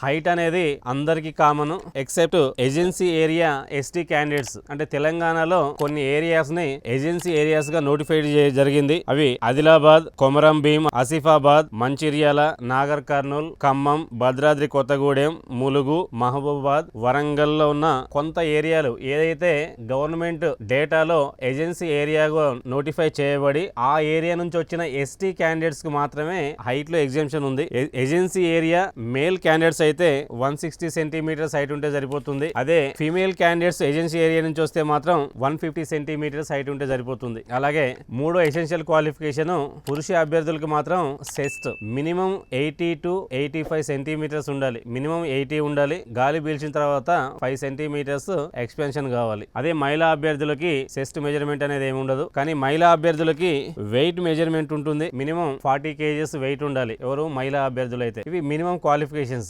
Height అనేది అందరికి common except agency area ST candidates అంటే తెలంగాణలో కొన్ని ఏరియాస్ ని ఏజెన్సీ ఏరియాస్ గా నోటిఫై జరిగింది. అవి ఆదిలాబాద్, కొమరం భీం, ఆసిఫాబాద్, మంచిర్యాల, నాగర్ కర్నూల్, ఖమ్మం, భద్రాద్రి కొత్తగూడెం, ములుగు, మహబూబాబాద్, వరంగల్ లో ఉన్న కొంత ఏరియాలు ఏదైతే గవర్నమెంట్ డేటాలో ఏజెన్సీ ఏరియాగా నోటిఫై చేయబడి ఆ ఏరియా నుంచి వచ్చిన ఎస్టీ క్యాండిడేట్స్ కు మాత్రమే హైట్ లో ఎగ్జామ్షన్ ఉంది. ఏజెన్సీ ఏరియా మేల్ క్యాండిడేట్స్ అయితే 160 సెంటీమీటర్స్ హైట్ ఉంటే సరిపోతుంది. అదే ఫీమేల్ క్యాండిడేట్స్ ఏజెన్సీ ఏరియా నుంచి వస్తే మాత్రం 150 సెంటీమీటర్స్ హైట్ ఉంటే సరిపోతుంది. అలాగే మూడో ఎసెన్షియల్ క్వాలిఫికేషన్ పురుష అభ్యర్థులకు మాత్రం సెస్ట్ మినిమం 80 to 85 సెంటీమీటర్స్ ఉండాలి. మినిమం 80 ఉండాలి. గాలి పీల్చిన తర్వాత 5 సెంటీమీటర్స్ ఎక్స్పెన్షన్ కావాలి. అదే మహిళా అభ్యర్థులకి చెస్ట్ మెజర్మెంట్ అనేది ఏమి ఉండదు. కానీ మహిళా అభ్యర్థులకి వెయిట్ మెజర్మెంట్ ఉంటుంది. మినిమం 40 kgs వెయిట్ ఉండాలి. ఎవరు మహిళా అభ్యర్థులు అయితే. ఇవి మినిమం క్వాలిఫికేషన్స్.